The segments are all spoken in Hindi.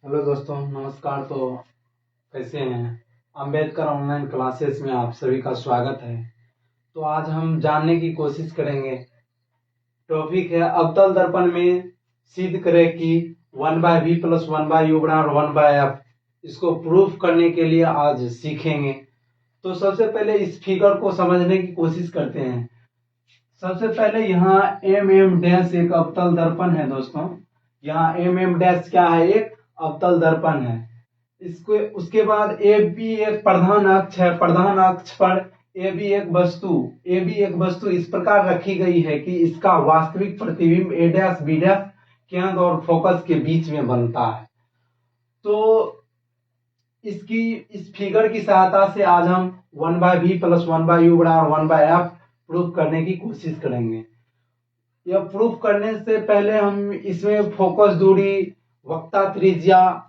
हेलो दोस्तों, नमस्कार। तो कैसे हैं? अंबेडकर ऑनलाइन क्लासेस में आप सभी का स्वागत है। तो आज हम जानने की कोशिश करेंगे। टॉपिक है अवतल दर्पण में सिद्ध करें कि 1/v + 1/u = 1/f। इसको प्रूफ करने के लिए आज सीखेंगे। तो सबसे पहले इस फिगर को समझने की कोशिश करते हैं। सबसे पहले यहाँ mm' एक अवतल दर्पण है दोस्तों। यहाँ mm' क्या है? एक अवतल दर्पण है। इसको उसके बाद ए बी एक प्रधान अक्ष है। प्रधान अक्ष पर ए बी एक वस्तु इस प्रकार रखी गई है कि इसका वास्तविक प्रतिबिंब a' b' केंद्र और फोकस के बीच में बनता है। तो इस फिगर की सहायता से आज हम 1/v + 1/u = 1/f प्रूफ करने की कोशिश करेंगे। यह प्रूफ करने से पहले हम इसमें फोकस दूरी, वक्रता त्रिज्या,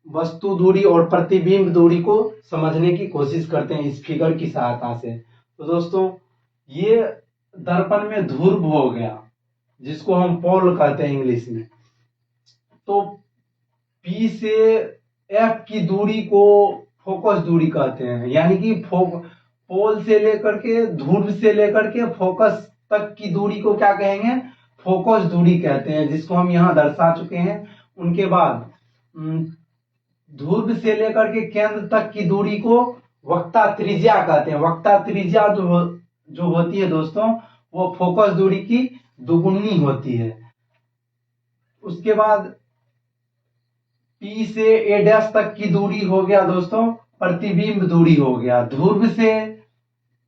वस्तु दूरी और प्रतिबिंब दूरी को समझने की कोशिश करते हैं इस फिगर की सहायता से। तो दोस्तों, ये दर्पण में ध्रुव हो गया, जिसको हम पोल कहते हैं इंग्लिश में। तो P से F की दूरी को फोकस दूरी कहते हैं, यानी कि पोल से लेकर के, ध्रुव से लेकर के फोकस तक की दूरी को क्या कहेंगे? फोकस दूरी कहते हैं, जिसको हम यहाँ दर्शा चुके हैं। उनके बाद ध्रुव से लेकर के केंद्र तक की दूरी को वक्रता त्रिज्या कहते हैं। वक्रता त्रिज्या जो होती है दोस्तों, वो फोकस दूरी की दुगुनी होती है। उसके बाद P से A' तक की दूरी हो गया दोस्तों प्रतिबिंब दूरी हो गया। ध्रुव से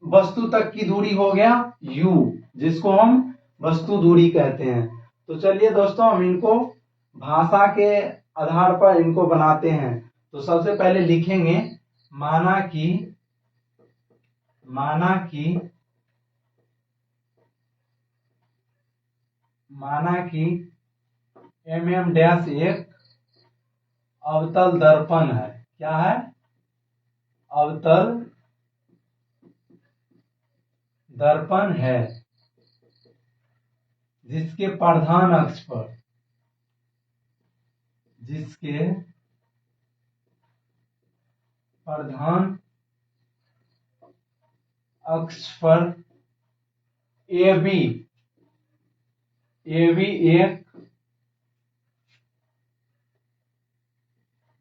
वस्तु तक की दूरी हो गया U, जिसको हम वस्तु दूरी कहते हैं। तो चलिए दोस्तों, हम इनको भाषा के आधार पर इनको बनाते हैं। तो सबसे पहले लिखेंगे माना कि mm' एक अवतल दर्पण है। क्या है? अवतल दर्पण है, जिसके प्रधान अक्ष पर AB एक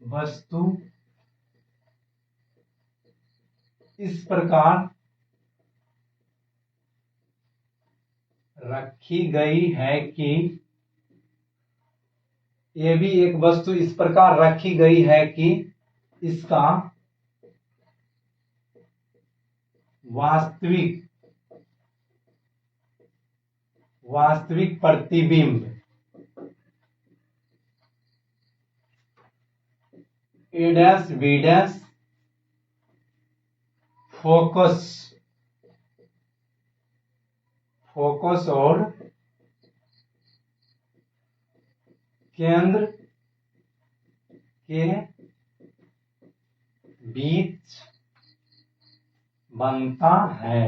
वस्तु इस प्रकार रखी गई है कि इसका वास्तविक प्रतिबिंब a' b' फोकस और केंद्र के बीच बनता है।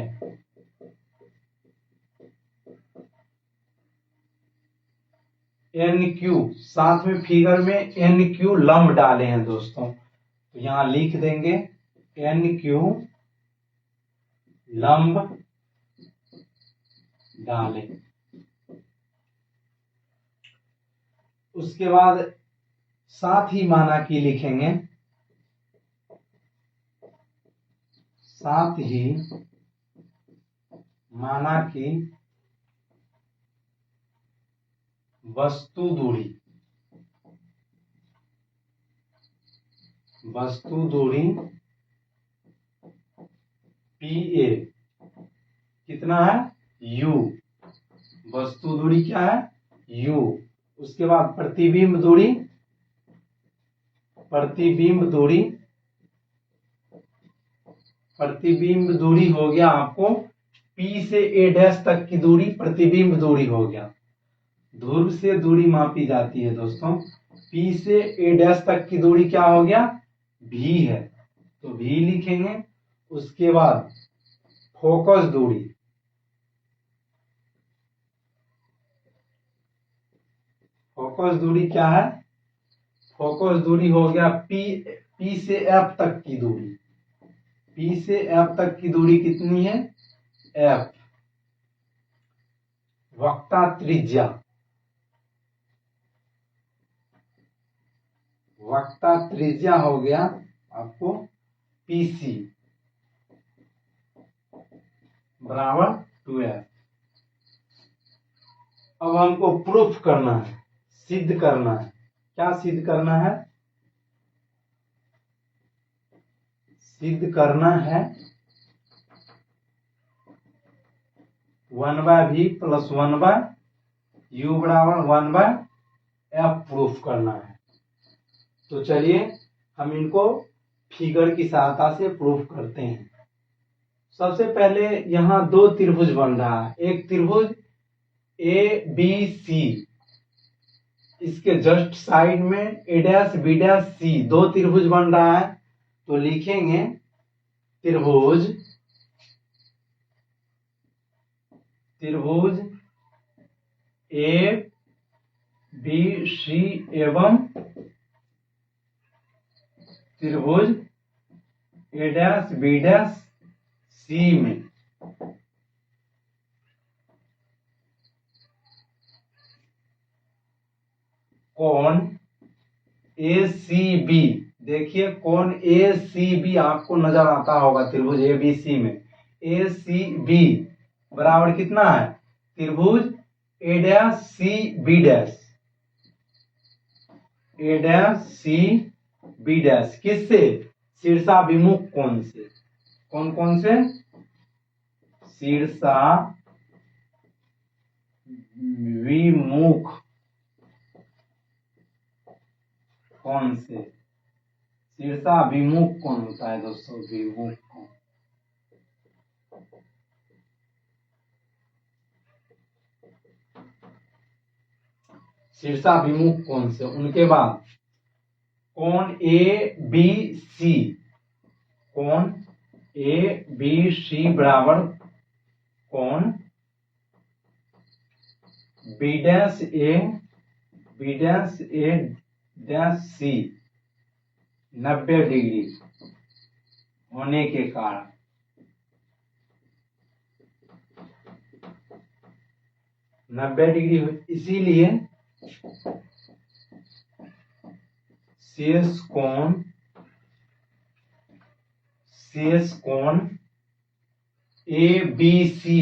NQ, साथ में फिगर में NQ लंब डाले हैं दोस्तों, तो यहां लिख देंगे NQ लंब डाले। उसके बाद साथ ही माना कि लिखेंगे, साथ ही माना कि वस्तु दूरी PA कितना है? U। वस्तु दूरी क्या है? U। उसके बाद प्रतिबिंब दूरी हो गया आपको P से A' तक की दूरी प्रतिबिंब दूरी हो गया। ध्रुव से दूरी मापी जाती है दोस्तों। P से A' तक की दूरी क्या हो गया? V है, तो V लिखेंगे। उसके बाद फोकस दूरी क्या है? फोकस दूरी हो गया पी से एफ तक की दूरी। पी से एफ तक की दूरी कितनी है? एफ। वक्ता त्रिज्या, वक्ता त्रिज्या हो गया आपको पीसी बराबर 2f। अब हमको प्रूफ करना है, सिद्ध करना है। क्या सिद्ध करना है? सिद्ध करना है 1/v प्लस 1/u बराबर 1/f प्रूफ करना है। तो चलिए हम इनको फिगर की सहायता से प्रूफ करते हैं। सबसे पहले यहाँ दो त्रिभुज बन रहा है। एक त्रिभुज ए बी सी, इसके जस्ट साइड में ए डैश बी डैश सी दो त्रिभुज बन रहा है। तो लिखेंगे त्रिभुज ए बी सी एवं त्रिभुज ए डैश बी डैश सी में कोण ए सी बी। देखिए कोण ए सी बी आपको नजर आता होगा त्रिभुज ए बी सी में। ए सी बी बराबर कितना है? त्रिभुज ए डैश सी बी डैश, ए डैश सी बी डैश किससे? शीर्षाभिमुख कोण से। कौन कौन से? शीर्षाभिमुख कोण से। शीर्षाभिमुख कोण होता है दोस्तों, विमुख कोण। शीर्षाभिमुख कोण से। उनके बाद कोण ए बी सी, कोण ए बी सी बराबर कोण बी डैश ए डैश सी 90 डिग्री होने के कारण 90 डिग्री हो, इसीलिए शेष कोण ए बी सी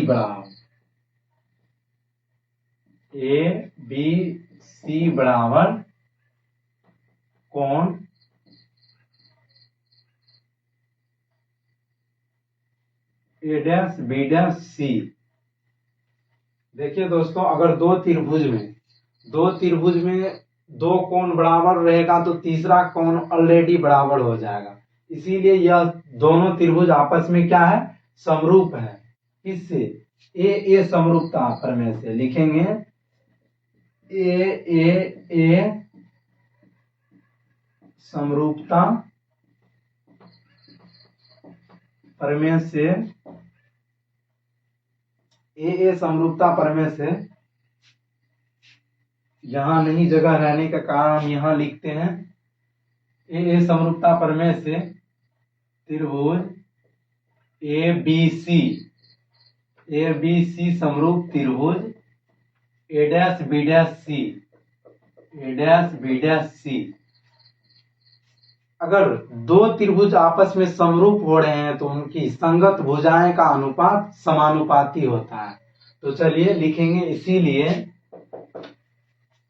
बराबर कोण ए डैश बी डैश सी। देखिए दोस्तों, अगर दो त्रिभुज में दो कोण बराबर रहेगा तो तीसरा कोण ऑलरेडी बराबर हो जाएगा। इसीलिए यह दोनों त्रिभुज आपस में क्या है? समरूप है। किससे? ए समरूपता प्रमेय से। लिखेंगे ए समरूपता प्रमेय से, ए समरूपता प्रमेय से, यहां नहीं जगह रहने के कारण हम यहां लिखते हैं। ए समरूपता प्रमेय से त्रिभुज ए बी सी समरूप त्रिभुज ए डैश बी डैश सी। अगर दो त्रिभुज आपस में समरूप हो रहे हैं तो उनकी संगत भुजाएं का अनुपात समानुपाती होता है। तो चलिए लिखेंगे, इसीलिए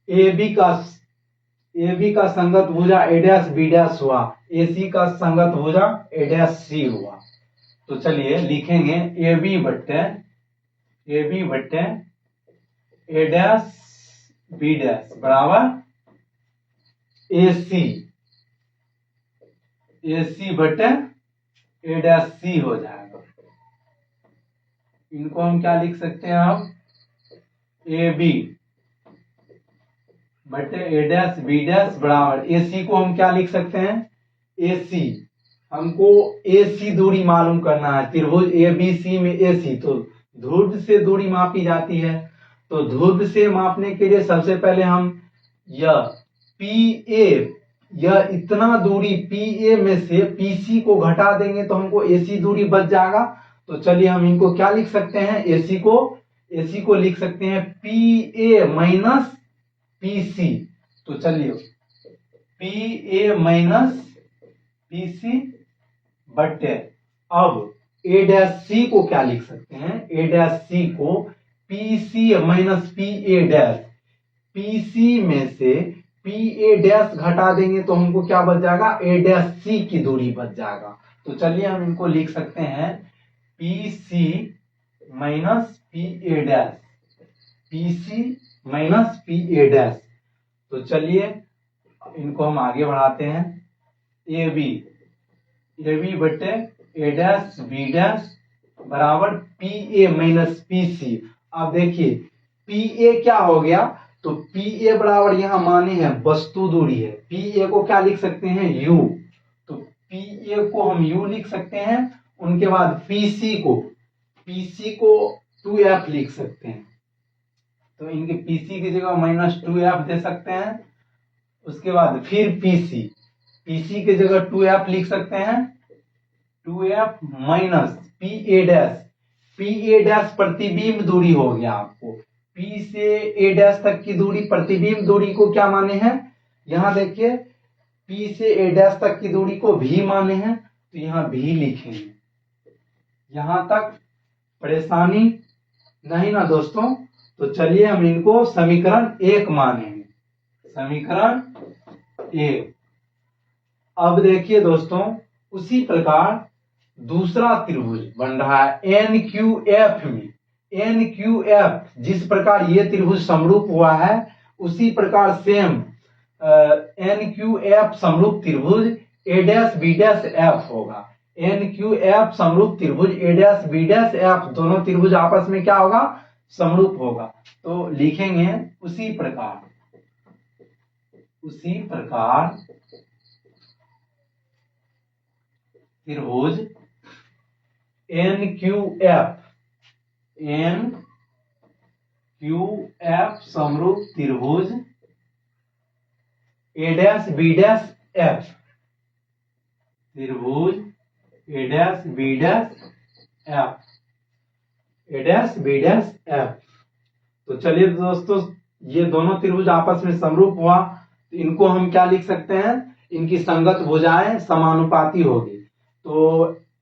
ए बी का संगत भुजा ए डैश बी डैश हुआ, ए सी का संगत भुजा ए डैश सी हुआ। तो चलिए लिखेंगे ए बी बट्टे ए डैश बी डैश बराबर ए सी बटे ए डैश सी हो जाएगा। इनको हम क्या लिख सकते हैं? अब ए बी बटे ए डैश बी डैश बराबर ए सी को हम क्या लिख सकते हैं? ए सी। हमको ए सी दूरी मालूम करना है। त्रिभुज ए बी सी में ए सी, तो ध्रुव से दूरी मापी जाती है। तो ध्रुव से मापने के लिए सबसे पहले हम यह यह इतना दूरी PA में से PC को घटा देंगे तो हमको AC दूरी बच जाएगा। तो चलिए हम इनको क्या लिख सकते हैं, AC को लिख सकते हैं PA माइनस PC। तो चलिए PA माइनस PC बटे अब A' को क्या लिख सकते हैं, A' को PC माइनस PA', PC में से PA' घटा देंगे तो हमको क्या बच जाएगा, A' की दूरी बच जाएगा। तो चलिए हम इनको लिख सकते हैं PC minus PA', PC minus PA'। तो चलिए इनको हम आगे बढ़ाते हैं, AB बटे A' B' बराबर PA माइनस PC। अब देखिए PA क्या हो गया, तो PA बराबर यहाँ माने हैं वस्तु दूरी है, PA को क्या लिख सकते हैं U, तो PA को हम U लिख सकते हैं। उनके बाद PC को 2F लिख सकते हैं, तो इनके PC की जगह माइनस 2F दे सकते हैं। उसके बाद फिर PC की जगह 2F लिख सकते हैं, 2F माइनस PA' प्रतिबिंब दूरी हो गया। आपको P से A' तक की दूरी प्रतिबिंब दूरी को क्या माने हैं, यहां देखिए P से A' तक की दूरी को V माने हैं, तो यहां V लिखेंगे। यहां तक परेशानी नहीं ना दोस्तों। तो चलिए हम इनको समीकरण 1 मानेंगे, समीकरण 1। अब देखिए दोस्तों उसी प्रकार दूसरा त्रिभुज बन रहा है NQF में, NQF जिस प्रकार ये त्रिभुज समरूप हुआ है उसी प्रकार सेम NQF समरूप त्रिभुज A'-B' होगा। NQF समरूप त्रिभुज A'-B' दोनों त्रिभुज आपस में क्या होगा, समरूप होगा। तो लिखेंगे उसी प्रकार त्रिभुज NQF समरूप त्रिभुज A'-B', त्रिभुज A'-B', तो चलिए दोस्तों ये दोनों त्रिभुज आपस में समरूप हुआ, तो इनको हम क्या लिख सकते हैं, इनकी संगत भुजाएं समानुपाती होगी। तो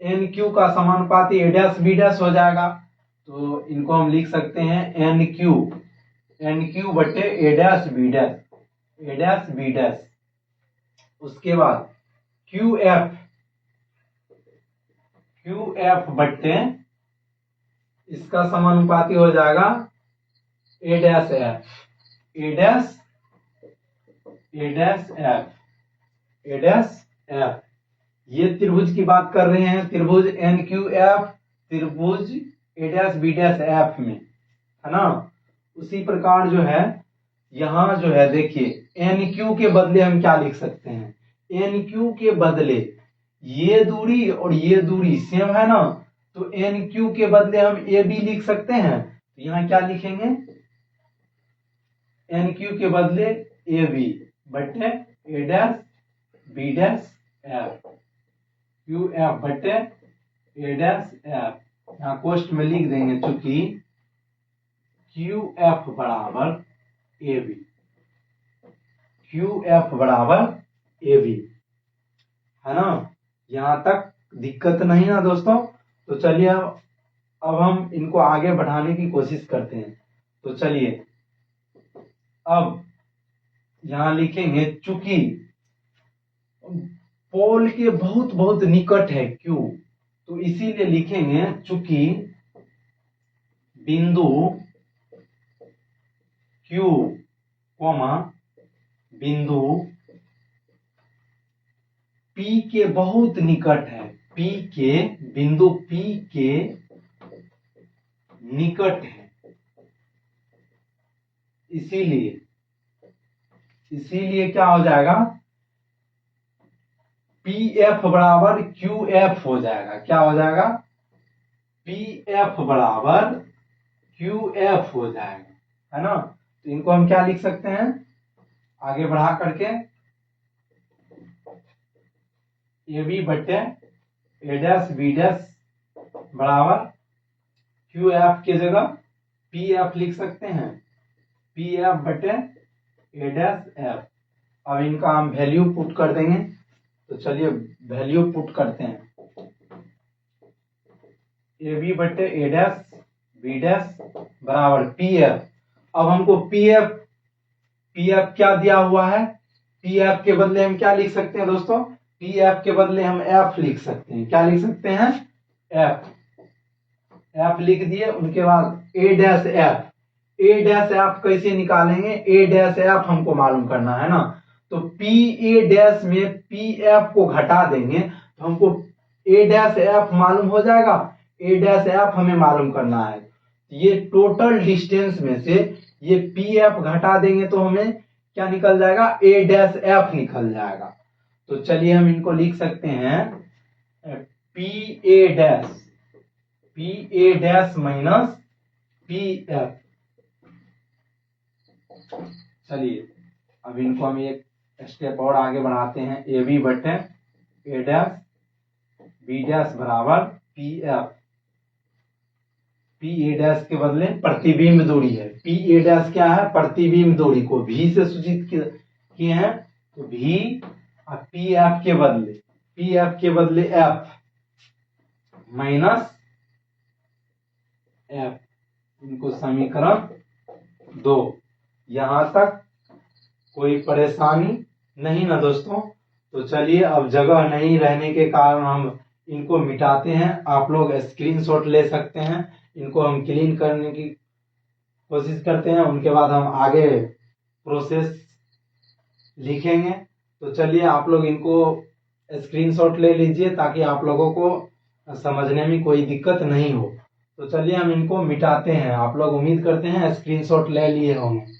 NQ का समानुपाती A'-B' हो जाएगा, तो इनको हम लिख सकते हैं NQ बटे A'-B'। उसके बाद QF बटे इसका समानुपाती हो जाएगा A'-F, ये त्रिभुज की बात कर रहे हैं, त्रिभुज NQF त्रिभुज A'-B', में है ना। उसी प्रकार जो है यहां जो है देखिए NQ के बदले हम क्या लिख सकते हैं, NQ के बदले ये दूरी और ये दूरी सेम है ना, तो NQ के बदले हम AB लिख सकते हैं। तो यहां क्या लिखेंगे, NQ के बदले AB बटे A'-B', QF बटे A'-F। यहाँ कोष्ठ में लिख देंगे चूंकि QF बराबर AB, है ना। यहां तक दिक्कत नहीं ना दोस्तों। तो चलिए अब हम इनको आगे बढ़ाने की कोशिश करते हैं। तो चलिए अब यहां लिखेंगे चूंकि पोल के बहुत बहुत निकट है Q, तो इसीलिए लिखेंगे चूंकि बिंदु Q, बिंदु P के बहुत निकट है, बिंदु P के निकट है, इसीलिए क्या हो जाएगा, PF बराबर QF हो जाएगा। क्या हो जाएगा, PF बराबर QF हो जाएगा, है ना। तो इनको हम क्या लिख सकते हैं आगे बढ़ा करके, ए बी बटे ए डैश बी डैश बराबर क्यू एफ की जगह पी एफ लिख सकते हैं, पी एफ बटे ए डैश एफ। अब इनका हम वैल्यू पुट कर देंगे, तो चलिए वैल्यू पुट करते हैं। ए बी बटे ए डैश बी डैश बराबर पी एफ। अब हमको पी एफ क्या दिया हुआ है, पी एफ के बदले हम क्या लिख सकते हैं दोस्तों, पी एफ के बदले हम एफ लिख सकते हैं। क्या लिख सकते हैं, एफ। एफ लिख दिए, उनके बाद ए डैश एफ। ए डैश एफ कैसे निकालेंगे, ए डैश एफ हमको मालूम करना है ना, तो पी ए डैश में पी एफ को घटा देंगे तो हमको ए डैश एफ मालूम हो जाएगा। ए डैश एफ हमें मालूम करना है, ये टोटल डिस्टेंस में से ये पी एफ घटा देंगे तो हमें क्या निकल जाएगा, ए डैश एफ निकल जाएगा। तो चलिए हम इनको लिख सकते हैं P A dash minus P F. चलिए अब इनको हम एक स्टेप और आगे बढ़ाते हैं। ए बी बटे ए डैश बी डैश बराबर P F. P A dash के बदले प्रतिबिंब दूरी है, पी ए डैश क्या है, प्रतिबिंब दूरी को भी से सूचित किए हैं, तो भी और पी एफ के बदले एफ माइनस एफ। इनको समीकरण 2। यहां तक कोई परेशानी नहीं ना दोस्तों। तो चलिए अब जगह नहीं रहने के कारण हम इनको मिटाते हैं। आप लोग स्क्रीनशॉट ले सकते हैं, इनको हम क्लीन करने की कोशिश करते हैं, उनके बाद हम आगे प्रोसेस लिखेंगे। तो चलिए आप लोग इनको स्क्रीनशॉट ले लीजिए ताकि आप लोगों को समझने में कोई दिक्कत नहीं हो। तो चलिए हम इनको मिटाते हैं। आप लोग उम्मीद करते हैं स्क्रीनशॉट ले लिए होंगे।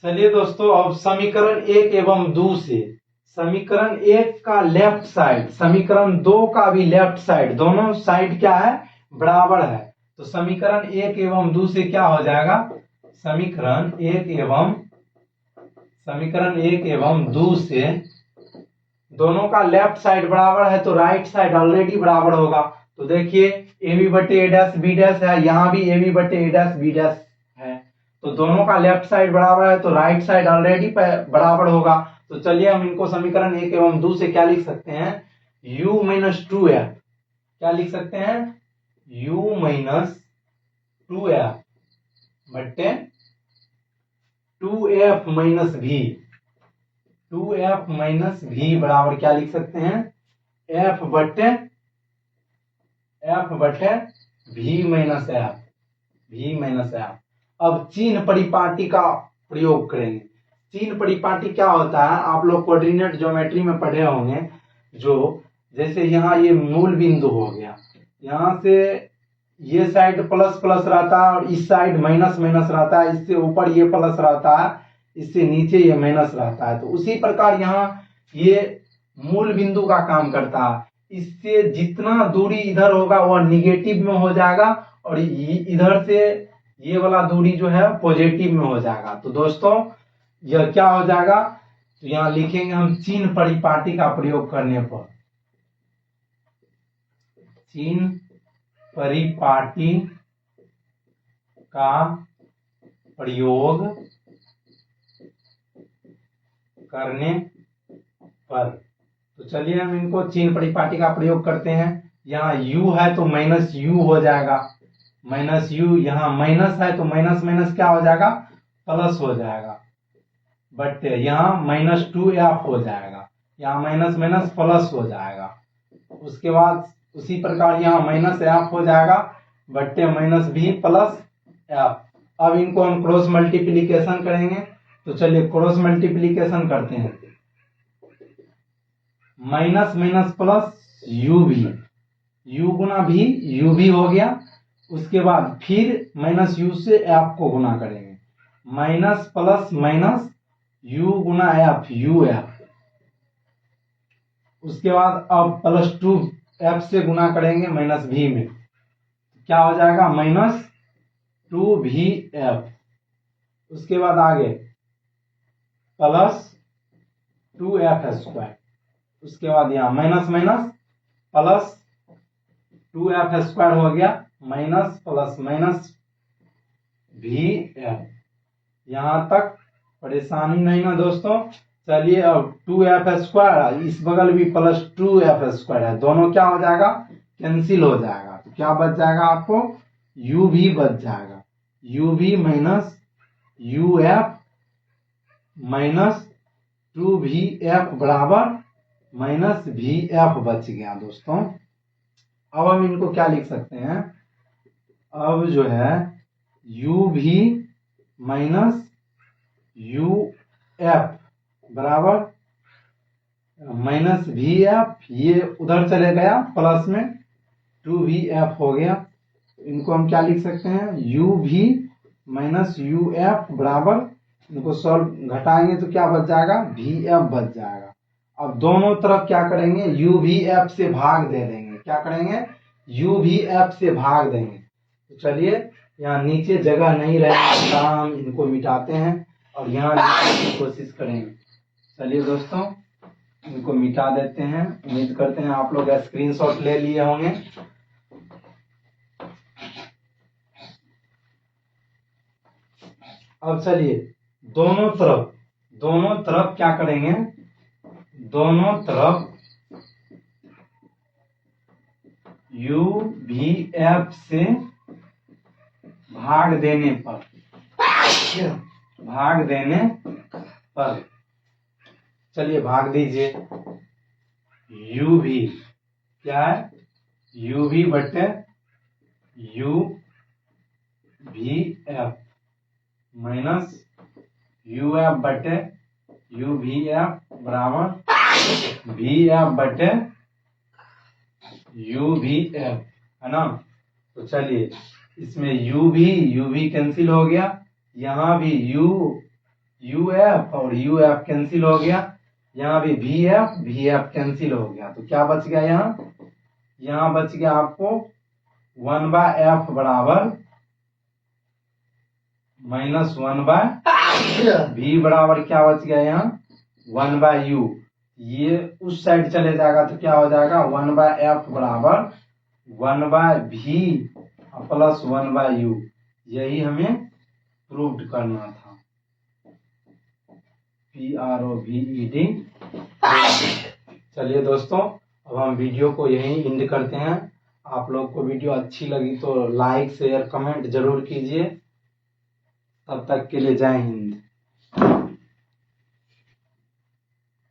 चलिए दोस्तों, अब समीकरण 1 एवं 2 से समीकरण 1 का लेफ्ट साइड, समीकरण 2 का भी लेफ्ट साइड, दोनों साइड क्या है, बराबर है। तो समीकरण 1 एवं 2 से क्या हो जाएगा, समीकरण 1 एवं 2 से दोनों का लेफ्ट साइड बराबर है तो राइट साइड ऑलरेडी बराबर होगा। तो देखिए ए बी बटे ए डैश बी डैश है, यहाँ भी ए बी बटे ए डैश बी डैश है, तो दोनों का लेफ्ट साइड बराबर है तो राइट साइड ऑलरेडी बराबर होगा। तो चलिए हम इनको समीकरण 1 एवं 2 से क्या लिख सकते हैं, u माइनस 2f। क्या लिख सकते हैं, u माइनस 2f बटे 2f minus v। 2f minus v बराबर क्या लिख सकते हैं, f बटे v माइनस f। अब चिन्ह परिपाटी का प्रयोग करेंगे। चिन्ह परिपाटी क्या होता है, आप लोग कोऑर्डिनेट ज्योमेट्री में पढ़े होंगे। जो जैसे यहाँ ये मूल बिंदु हो गया, यहाँ से ये साइड प्लस प्लस रहता है और इस साइड माइनस माइनस रहता है, इससे ऊपर ये प्लस रहता है, इससे नीचे ये माइनस रहता है। तो उसी प्रकार यहाँ ये मूल बिंदु का काम करता है। इससे जितना दूरी इधर होगा वह निगेटिव में हो जाएगा और इधर से ये वाला दूरी जो है पॉजिटिव में हो जाएगा। तो दोस्तों यह क्या हो जाएगा, तो यहाँ लिखेंगे हम चिन्ह परिपाटी का प्रयोग करने पर, चिन्ह परिपाटी का प्रयोग करने पर। तो चलिए हम इनको चिन्ह परिपाटी का प्रयोग करते हैं। यहाँ u है तो माइनस u हो जाएगा, माइनस u, यहाँ माइनस है तो माइनस माइनस क्या हो जाएगा, प्लस हो जाएगा, बट यहाँ माइनस 2f हो जाएगा, यहाँ माइनस माइनस प्लस हो जाएगा। उसके बाद उसी प्रकार यहाँ माइनस f हो जाएगा बट्टे माइनस b प्लस f। अब इनको हम क्रॉस मल्टीप्लीकेशन करेंगे। तो चलिए क्रॉस मल्टीप्लीकेशन करते हैं। माइनस माइनस प्लस u भी, u गुना भी u भी हो गया, उसके बाद फिर माइनस यू से एफ को गुना करेंगे, minus plus minus you Guna F, U F. उसके बाद अब प्लस 2 एफ से गुना करेंगे माइनस भी में, क्या हो जाएगा माइनस 2 भी एफ। उसके बाद आगे प्लस 2 एफ स्क्वायर। उसके बाद यहाँ minus minus plus 2 F square हो गया, माइनस प्लस माइनस भी एफ। यहां तक परेशानी नहीं ना दोस्तों। चलिए अब 2 एफ स्क्वायर, इस बगल भी प्लस 2 एफ स्क्वायर है, दोनों क्या हो जाएगा कैंसिल हो जाएगा। तो क्या बच जाएगा आपको यू भी बच जाएगा, यू भी माइनस यू एफ माइनस 2 भी एफ बराबर माइनस भी एफ बच गया दोस्तों। अब हम इनको क्या लिख सकते हैं, अब जो है यू भी माइनस यू एफ बराबर माइनस भी एफ, ये उधर चले गया प्लस में 2 भी एफ हो गया। इनको हम क्या लिख सकते हैं यू भी माइनस यू एफ बराबर, इनको सॉल्व घटाएंगे तो क्या बच जाएगा भी एफ बच जाएगा। अब दोनों तरफ क्या करेंगे यू भी एफ से भाग दे देंगे, क्या करेंगे यू भी एफ से भाग देंगे। तो चलिए यहाँ नीचे जगह नहीं रहेगा, हम इनको मिटाते हैं और यहाँ लिखने की कोशिश करेंगे। चलिए दोस्तों इनको मिटा देते हैं, उम्मीद करते हैं आप लोग स्क्रीनशॉट ले लिए होंगे। अब चलिए दोनों तरफ क्या करेंगे, दोनों तरफ यू भी एफ से भाग देने पर चलिए भाग दीजिए। यू भी क्या है यू भी बटे यू भी एफ माइनस यू एफ बटे यू भी एफ बराबर भी एफ बटे यू भी एफ, है ना। तो चलिए इसमें यू भी कैंसिल हो गया, यहाँ भी यू एफ और यू एफ कैंसिल हो गया, यहाँ भी एफ कैंसिल हो गया। तो क्या बच गया यहाँ बच गया आपको 1/f बराबर माइनस 1/v बराबर क्या बच गया यहाँ 1/u। ये उस साइड चले जाएगा तो क्या हो जाएगा 1/f बराबर 1/v प्लस 1/u। यही हमें प्रूव करना था, PROVED। चलिए दोस्तों अब हम वीडियो को यहीं एंड करते हैं। आप लोग को वीडियो अच्छी लगी तो लाइक शेयर कमेंट जरूर कीजिए। तब तक के लिए जय हिंद।